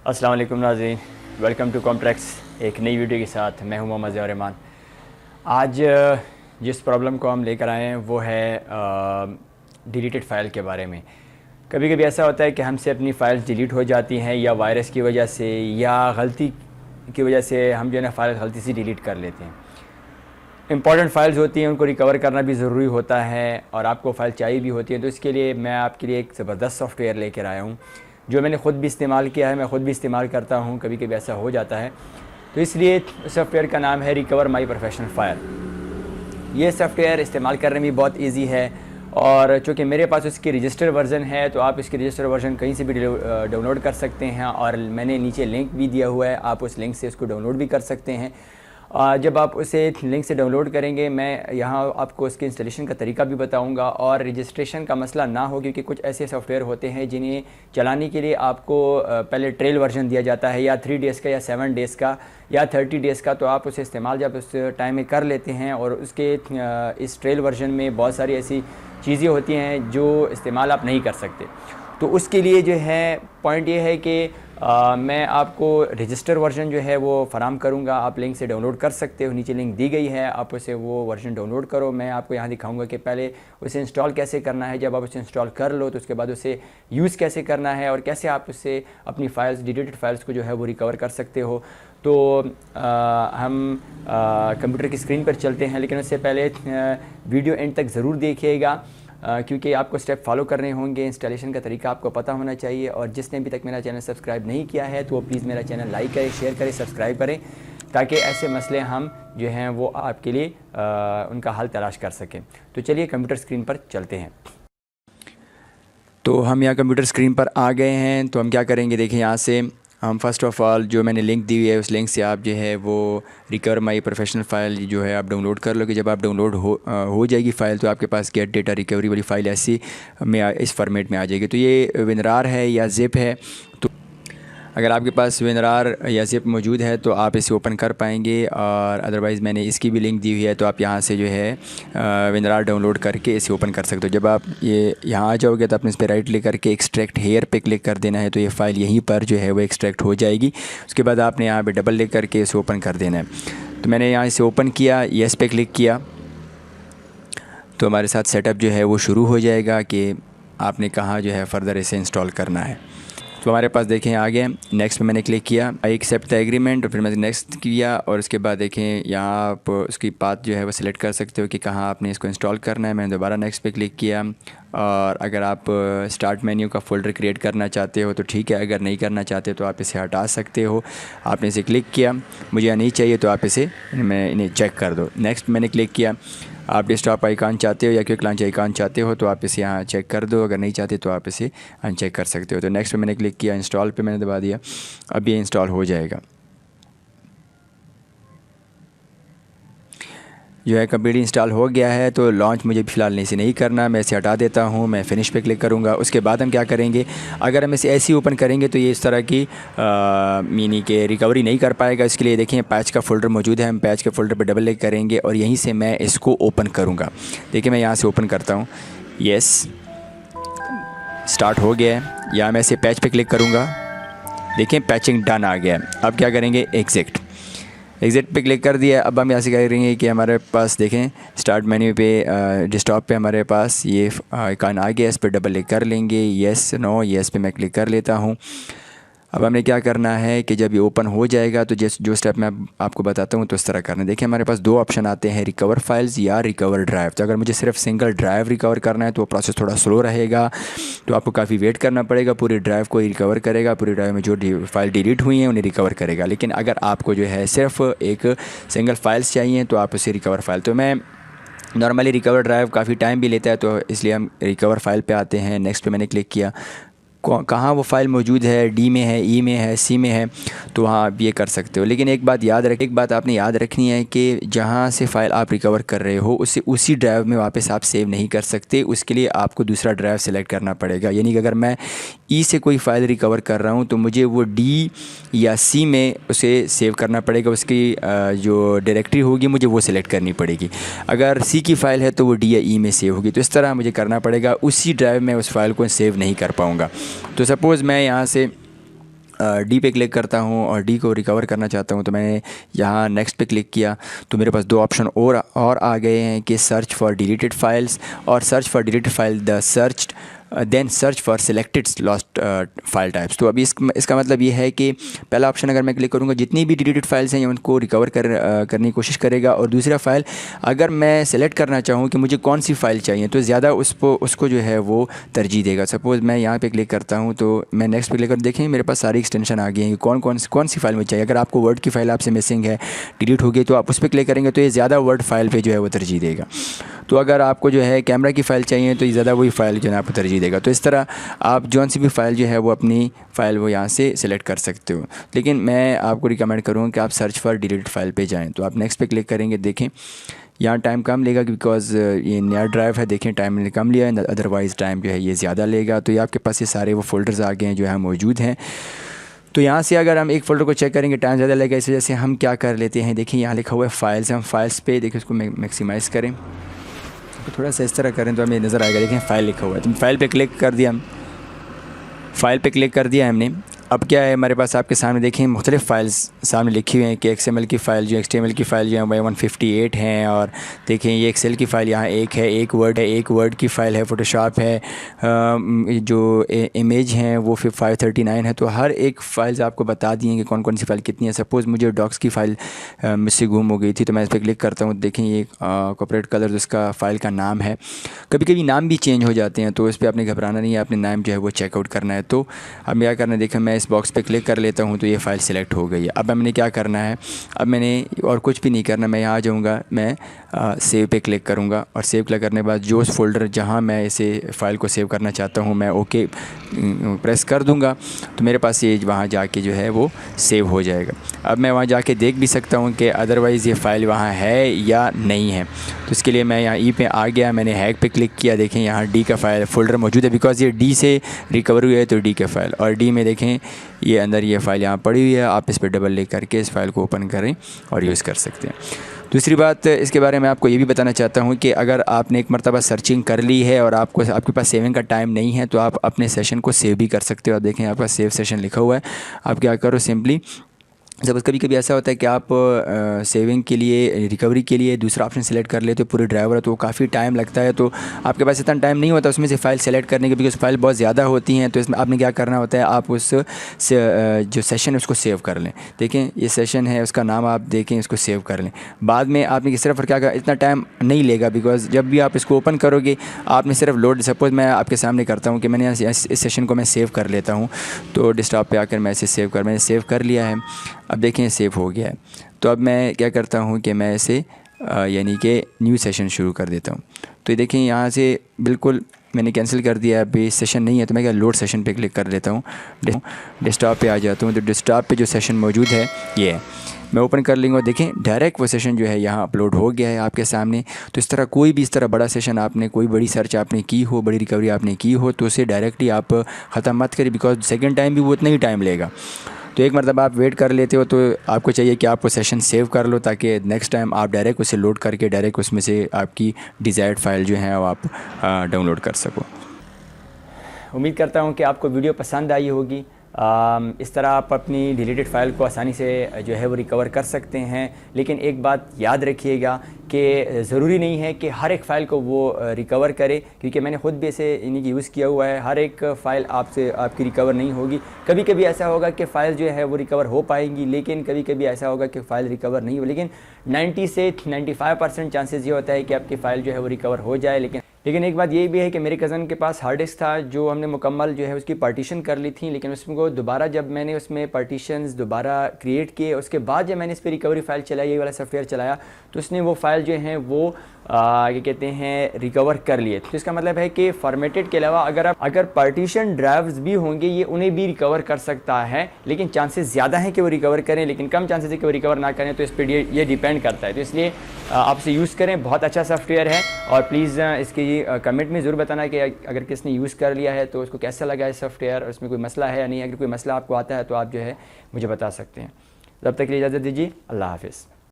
अस्सलाम वालेकुम नाज़रीन, वेलकम टू कॉम्प्लेक्स। एक नई वीडियो के साथ मैं हूं मोहम्मद ज़िया रहमान। आज जिस प्रॉब्लम को हम लेकर आए हैं वो है डिलीटेड फ़ाइल के बारे में। कभी कभी ऐसा होता है कि हमसे अपनी फ़ाइल्स डिलीट हो जाती हैं, या वायरस की वजह से या गलती की वजह से हम जो है ना फ़ाइल गलती से डिलीट कर लेते हैं। इंपॉर्टेंट फ़ाइल्स होती हैं, उनको रिकवर करना भी ज़रूरी होता है और आपको फ़ाइल चाहिए भी होती है। तो इसके लिए मैं आपके लिए एक ज़बरदस्त सॉफ्टवेयर लेकर आया हूँ जो मैंने ख़ुद भी इस्तेमाल किया है, मैं ख़ुद भी इस्तेमाल करता हूँ। कभी कभी ऐसा हो जाता है, तो इसलिए सॉफ्टवेयर का नाम है रिकवर माई प्रोफेशनल फाइल। ये सॉफ्टवेयर इस्तेमाल करने में बहुत ईजी है, और चूँकि मेरे पास उसकी रजिस्टर वर्ज़न है तो आप इसकी रजिस्टर वर्ज़न कहीं से भी डाउनलोड कर सकते हैं, और मैंने नीचे लिंक भी दिया हुआ है, आप उस लिंक से उसको डाउनलोड भी कर सकते हैं। जब आप उसे लिंक से डाउनलोड करेंगे, मैं यहाँ आपको उसके इंस्टॉलेशन का तरीका भी बताऊँगा, और रजिस्ट्रेशन का मसला ना हो, क्योंकि कुछ ऐसे सॉफ्टवेयर होते हैं जिन्हें चलाने के लिए आपको पहले ट्रेल वर्जन दिया जाता है, या 3 डेज़ का या 7 डेज़ का या 30 डेज़ का। तो आप उसे इस्तेमाल जब उस टाइम में कर लेते हैं, और उसके इस ट्रेल वर्जन में बहुत सारी ऐसी चीज़ें होती हैं जो इस्तेमाल आप नहीं कर सकते। तो उसके लिए जो है पॉइंट ये है कि मैं आपको रजिस्टर वर्जन जो है वो फ़राम करूँगा। आप लिंक से डाउनलोड कर सकते हो, नीचे लिंक दी गई है, आप उसे वो वर्जन डाउनलोड करो। मैं आपको यहाँ दिखाऊंगा कि पहले उसे इंस्टॉल कैसे करना है। जब आप उसे इंस्टॉल कर लो तो उसके बाद उसे यूज़ कैसे करना है, और कैसे आप उससे अपनी फ़ाइल्स, डिलीटेड फ़ाइल्स को जो है वो रिकवर कर सकते हो। तो हम कंप्यूटर की स्क्रीन पर चलते हैं, लेकिन उससे पहले वीडियो एंड तक ज़रूर देखिएगा, क्योंकि आपको स्टेप फॉलो करने होंगे। इंस्टॉलेशन का तरीका आपको पता होना चाहिए, और जिसने अभी तक मेरा चैनल सब्सक्राइब नहीं किया है तो वो प्लीज़ मेरा चैनल लाइक करें, शेयर करें, सब्सक्राइब करें, ताकि ऐसे मसले हम जो हैं वो आपके लिए उनका हल तलाश कर सकें। तो चलिए कंप्यूटर स्क्रीन पर चलते हैं। तो हम यहाँ कंप्यूटर स्क्रीन पर आ गए हैं। तो हम क्या करेंगे, देखिए यहाँ से हम फ़र्स्ट ऑफ़ ऑल जो मैंने लिंक दी हुई है उस लिंक से आप जो है वो रिकवर माई प्रोफेशनल फ़ाइल जो है आप डाउनलोड कर लो। कि जब आप डाउनलोड हो जाएगी फ़ाइल तो आपके पास गेट डेटा रिकवरी वाली फ़ाइल ऐसी में इस फॉर्मेट में आ जाएगी। तो ये विनरार है या ज़िप है, तो अगर आपके पास विनरार या ज़िप मौजूद है तो आप इसे ओपन कर पाएंगे, और अदरवाइज़ मैंने इसकी भी लिंक दी हुई है, तो आप यहाँ से जो है विनरार डाउनलोड करके इसे ओपन कर सकते हो। जब आप ये यहाँ आ जाओगे तो आपने इस पर राइट क्लिक करके एक्सट्रैक्ट हेयर पे क्लिक कर देना है, तो ये फ़ाइल यहीं पर जो है वो एक्सट्रैक्ट हो जाएगी। उसके बाद आपने यहाँ पर डबल क्लिक करके इसे ओपन कर देना है। तो मैंने यहाँ इसे ओपन किया, येस पे क्लिक किया, तो हमारे साथ सेटअप जो है वो शुरू हो जाएगा कि आपने कहाँ जो है फ़र्दर इसे इंस्टॉल करना है। तो हमारे पास देखें आ गए। नेक्स्ट पे मैंने क्लिक किया, आई एक्सेप्ट द एग्रीमेंट, और फिर मैंने नेक्स्ट किया, और उसके बाद देखें यहाँ आप उसकी पाथ जो है वो सिलेक्ट कर सकते हो कि कहाँ आपने इसको इंस्टॉल करना है। मैंने दोबारा नेक्स्ट पे क्लिक किया, और अगर आप स्टार्ट मेन्यू का फ़ोल्डर क्रिएट करना चाहते हो तो ठीक है, अगर नहीं करना चाहते तो आप इसे हटा सकते हो। आपने इसे क्लिक किया, मुझे नहीं चाहिए तो आप इसे इन्हें चेक कर दो। नेक्स्ट मैंने क्लिक किया, आप डेस्कटॉप आइकॉन चाहते हो या क्विक लॉन्च आइकॉन चाहते हो तो आप इसे यहाँ चेक कर दो, अगर नहीं चाहते तो आप इसे अनचेक कर सकते हो। तो नेक्स्ट पे मैंने क्लिक किया, इंस्टॉल पे मैंने दबा दिया, अब ये इंस्टॉल हो जाएगा। जो है कंप्लीट इंस्टॉल हो गया है। तो लॉन्च मुझे फ़िलहाल इसे नहीं करना, मैं इसे हटा देता हूँ, मैं फ़िनिश पे क्लिक करूँगा। उसके बाद हम क्या करेंगे, अगर हम इसे ऐसे ही ओपन करेंगे तो ये इस तरह की मीनी के रिकवरी नहीं कर पाएगा। इसके लिए देखें पैच का फ़ोल्डर मौजूद है, हम पैच के फ़ोल्डर पर डबल क्लिक करेंगे और यहीं से मैं इसको ओपन करूँगा। देखिए मैं यहाँ से ओपन करता हूँ, येस स्टार्ट हो गया है। या मैं इसे पैच पे क्लिक करूँगा, देखें पैचिंग डन आ गया है। अब क्या करेंगे, एग्ज़िट पे क्लिक कर दिया। अब हम यहाँ से कह रहे हैं कि हमारे पास देखें स्टार्ट मेन्यू पे डेस्कटॉप पे हमारे पास ये आइकन आ गया, इस पर डबल क्लिक कर लेंगे, येस नो, येस पे मैं क्लिक कर लेता हूँ। अब हमने क्या करना है कि जब ये ओपन हो जाएगा तो जो स्टेप मैं आपको बताता हूँ तो इस तरह करना है। देखिए हमारे पास दो ऑप्शन आते हैं, रिकवर फाइल्स या रिकवर ड्राइव। तो अगर मुझे सिर्फ सिंगल ड्राइव रिकवर करना है तो वो प्रोसेस थोड़ा स्लो रहेगा, तो आपको काफ़ी वेट करना पड़ेगा। पूरी ड्राइव को रिकवर करेगा, पूरी ड्राइव में जो फाइल डिलीट हुई हैं उन्हें रिकवर करेगा। लेकिन अगर आपको जो है सिर्फ एक सिंगल फाइल्स चाहिए तो आप उसे रिकवर फाइल, तो मैं नॉर्मली रिकवर ड्राइव काफ़ी टाइम भी लेता है, तो इसलिए हम रिकवर फाइल पे आते हैं। नेक्स्ट पे मैंने क्लिक किया, कहाँ वो फ़ाइल मौजूद है, डी में है, ई में है, सी में है, तो वहाँ आप ये कर सकते हो। लेकिन एक बात आपने याद रखनी है कि जहाँ से फ़ाइल आप रिकवर कर रहे हो उसी ड्राइव में वापस आप सेव नहीं कर सकते। उसके लिए आपको दूसरा ड्राइव सेलेक्ट करना पड़ेगा। यानी कि अगर मैं ई से कोई फ़ाइल रिकवर कर रहा हूँ तो मुझे वो डी या सी में उसे सेव करना पड़ेगा, उसकी जो डायरेक्टरी होगी मुझे वो सिलेक्ट करनी पड़ेगी। अगर सी की फ़ाइल है तो वो डी या ई में सेव होगी। तो इस तरह मुझे करना पड़ेगा, उसी ड्राइव में उस फाइल को सेव नहीं कर पाऊँगा। तो सपोज़ मैं यहाँ से डी पे क्लिक करता हूँ और डी को रिकवर करना चाहता हूँ, तो मैंने यहाँ नेक्स्ट पे क्लिक किया तो मेरे पास दो ऑप्शन और आ गए हैं कि सर्च फॉर डिलीटेड फाइल्स और search for deleted file the search then search for selected lost file types. तो अभी इसका मतलब ये है कि पहला ऑप्शन अगर मैं क्लिक करूँगा जितनी भी डिलीटेड फाइल्स हैं उनको रिकवर करने की कोशिश करेगा, और दूसरा फाइल अगर मैं सेलेक्ट करना चाहूँ कि मुझे कौन सी फ़ाइल चाहिए तो ज़्यादा उसको जो है वो तरजीह देगा। सपोज़ मैं यहाँ पे क्लिक करता हूँ तो मैं नेक्स्ट पे क्लिक कर, देखें मेरे पास सारी एक्सटेंशन आ गई हैं कि कौन सी फ़ाइल मुझे चाहिए। अगर आपको वर्ड की फ़ाइल आपसे मिसिंग है, डिलीट हो गई, तो आप उस पर क्लिक करेंगे तो ये ज़्यादा वर्ड फाइल पे जो है वो तरजीह देगा। तो अगर आपको जो है कैमरा की फ़ाइल चाहिए तो ये ज़्यादा वही फ़ाइल जो है आपको तरजीह देगा। तो इस तरह आप जौन सी भी फ़ाइल जो है वो अपनी फ़ाइल वो यहाँ से सिलेक्ट कर सकते हो। लेकिन मैं आपको रिकमेंड करूँगा कि आप सर्च फॉर डिलीटेड फ़ाइल पे जाएँ। तो आप नेक्स्ट पे क्लिक करेंगे, देखें यहाँ टाइम कम लेगा बिकॉज़ ये नया ड्राइव है, देखें टाइम मैंने कम लिया है, अदरवाइज़ टाइम जो है ये ज़्यादा लेगा। तो ये आपके पास ये सारे वो फ़ोल्डर्स आ गए हैं जो यहाँ मौजूद हैं। तो यहाँ से अगर हम एक फ़ोल्डर को चेक करेंगे टाइम ज़्यादा लगेगा, इस वजह से हम क्या कर लेते हैं, देखिए यहाँ लिखा हुआ है फाइल्स, हम फाइल्स पे देखिए उसको मैक्सिमाइज़ करें तो थोड़ा सा इस तरह करें तो हमें नज़र आएगा। देखें फ़ाइल लिखा हुआ है, तो फाइल पे क्लिक कर दिया, हम फाइल पे क्लिक कर दिया हमने। अब क्या है हमारे पास आपके सामने देखें मुख्तलिफ़ फ़ाइल्स सामने लिखी हुई हैं कि XML की फ़ाइल जो HTML की फ़ाइल जो है 158 हैं, और देखें ये एक्सेल की फ़ाइल यहाँ एक है, एक वर्ड की फ़ाइल है, फ़ोटोशॉप है, जो इमेज हैं वो 539 है। तो हर एक फ़ाइल्स आपको बता दी हैं कि कौन कौन सी फ़ाइल कितनी है। सपोज़ मुझे डॉक्स की फ़ाइल मुझसे गुम हो गई थी तो मैं इस पर क्लिक करता हूँ, देखें ये कॉर्पोरेट कलर उसका फ़ाइल का नाम है। कभी कभी नाम भी चेंज हो जाते हैं तो इस पर आपने घबराना नहीं है, अपने नाम जो है वो चेकआउट करना है। तो अब क्या करना है, देखें मैं इस बॉक्स पे क्लिक कर लेता हूँ तो ये फ़ाइल सिलेक्ट हो गई है। अब मैंने क्या करना है, अब मैंने और कुछ भी नहीं करना, मैं यहाँ आ जाऊँगा, मैं सेव पे क्लिक करूँगा और सेव क्लिक करने के बाद जो उस फोल्डर जहाँ मैं इसे फ़ाइल को सेव करना चाहता हूँ मैं ओके प्रेस कर दूँगा तो मेरे पास ये वहाँ जाके जो है वो सेव हो जाएगा। अब मैं वहाँ जाके देख भी सकता हूँ कि अदरवाइज़ ये फ़ाइल वहाँ है या नहीं है। तो इसके लिए मैं यहाँ ई पे आ गया, मैंने हैक पे क्लिक किया, देखें यहाँ डी का फ़ाइल फ़ोल्डर मौजूद है बिकॉज़ ये डी से रिकवर हुई है तो डी का फ़ाइल, और डी में देखें ये अंदर ये फ़ाइल यहाँ पड़ी हुई है। आप इस पर डबल क्लिक करके इस फ़ाइल को ओपन करें और यूज़ कर सकते हैं। दूसरी बात इसके बारे में आपको ये भी बताना चाहता हूँ कि अगर आपने एक मरतबा सर्चिंग कर ली है और आपके पास सेविंग का टाइम नहीं है तो आप अपने सेशन को सेव भी कर सकते हो। आप देखें आपका सेव सेशन लिखा हुआ है, आप क्या करो सिंपली सपोज़ कभी कभी ऐसा होता है कि आप सेविंग के लिए रिकवरी के लिए दूसरा ऑप्शन सेलेक्ट कर लेते हो पूरे ड्राइवर है तो काफ़ी टाइम लगता है, तो आपके पास इतना टाइम नहीं होता उसमें से फ़ाइल सेलेक्ट करने के, बिकॉज़ फ़ाइल बहुत ज़्यादा होती हैं। तो इसमें आपने क्या करना होता है, आप उस जो सेशन है उसको सेव कर लें। देखें ये सेशन है उसका नाम आप देखें, इसको सेव कर लें। बाद में आपने सिर्फ क्या कर, इतना टाइम नहीं लेगा बिकॉज़ जब भी आप इसको ओपन करोगे आपने सिर्फ लोड, सपोज़ मैं आपके सामने करता हूँ कि मैंने इस सेशन को मैं सेव कर लेता हूँ तो डेस्कटॉप पे आकर मैं इसे मैंने सेव कर लिया है। अब देखें सेव हो गया है। तो अब मैं क्या करता हूँ कि मैं इसे यानी कि न्यू सेशन शुरू कर देता हूँ। तो ये देखें यहाँ से बिल्कुल मैंने कैंसिल कर दिया है, अभी सेशन नहीं है तो मैं क्या लोड सेशन पे क्लिक कर लेता हूँ, डेस्कटॉप पे आ जाता हूँ। तो डेस्कटॉप पे जो सेशन मौजूद है ये है, मैं ओपन कर लूँगा, देखें डायरेक्ट वो सेशन जो है यहाँ अपलोड हो गया है आपके सामने। तो इस तरह कोई भी इस तरह बड़ा सेशन आपने कोई बड़ी सर्च आपने की हो, बड़ी रिकवरी आपने की हो तो उसे डायरेक्टली आप ख़त्म मत करें बिकॉज सेकंड टाइम भी वो उतना ही टाइम लेगा। तो एक मरतबा आप वेट कर लेते हो तो आपको चाहिए कि आप वो सेशन सेव कर लो ताकि नेक्स्ट टाइम आप डायरेक्ट उसे लोड करके डायरेक्ट उसमें से आपकी डिज़ायर्ड फ़ाइल जो है वो आप डाउनलोड कर सको। उम्मीद करता हूँ कि आपको वीडियो पसंद आई होगी। इस तरह आप अपनी डिलीटेड फ़ाइल को आसानी से जो है वो रिकवर कर सकते हैं। लेकिन एक बात याद रखिएगा कि ज़रूरी नहीं है कि हर एक फ़ाइल को वो रिकवर करे, क्योंकि मैंने ख़ुद भी इसे इन्हीं की यूज़ किया हुआ है। हर एक फ़ाइल आपकी रिकवर नहीं होगी। कभी कभी ऐसा होगा कि फ़ाइल जो है वो रिकवर हो पाएंगी, लेकिन कभी कभी ऐसा होगा कि फ़ाइल रिकवर नहीं हो। लेकिन 90 से 95% चांसेस ये होता है कि आपकी फ़ाइल जो है वो रिकवर हो जाए। लेकिन एक बात ये भी है कि मेरे कज़न के पास हार्ड डिस्क था जो हमने मुकम्मल जो है उसकी पार्टीशन कर ली थी, लेकिन उसको दोबारा जब मैंने उसमें पार्टीशंस दोबारा क्रिएट किए उसके बाद जब मैंने इस पर रिकवरी फ़ाइल चलाई, ये वाला सॉफ्टवेयर चलाया, तो उसने वो फ़ाइल जो हैं वो क्या कहते हैं रिकवर कर लिए। तो इसका मतलब है कि फॉर्मेटेड के अलावा अगर पार्टीशन ड्राइव्स भी होंगे ये उन्हें भी रिकवर कर सकता है, लेकिन चांसेस ज़्यादा हैं कि वो रिकवर करें, लेकिन कम चांसेस है कि वो रिकवर ना करें। तो इस पर ये डिपेंड करता है। तो इसलिए आप इसे यूज़ करें, बहुत अच्छा सॉफ्टवेयर है। और प्लीज़ इसकी कमेंट में ज़रूर बताना कि अगर किसने यूज़ कर लिया है तो उसको कैसा लगा है सॉफ्टवेयर, और उसमें कोई मसला है या नहीं। अगर कोई मसला आपको आता है तो आप जो है मुझे बता सकते हैं। तब तक के लिए इजाज़त दीजिए, अल्लाह हाफ़िज़।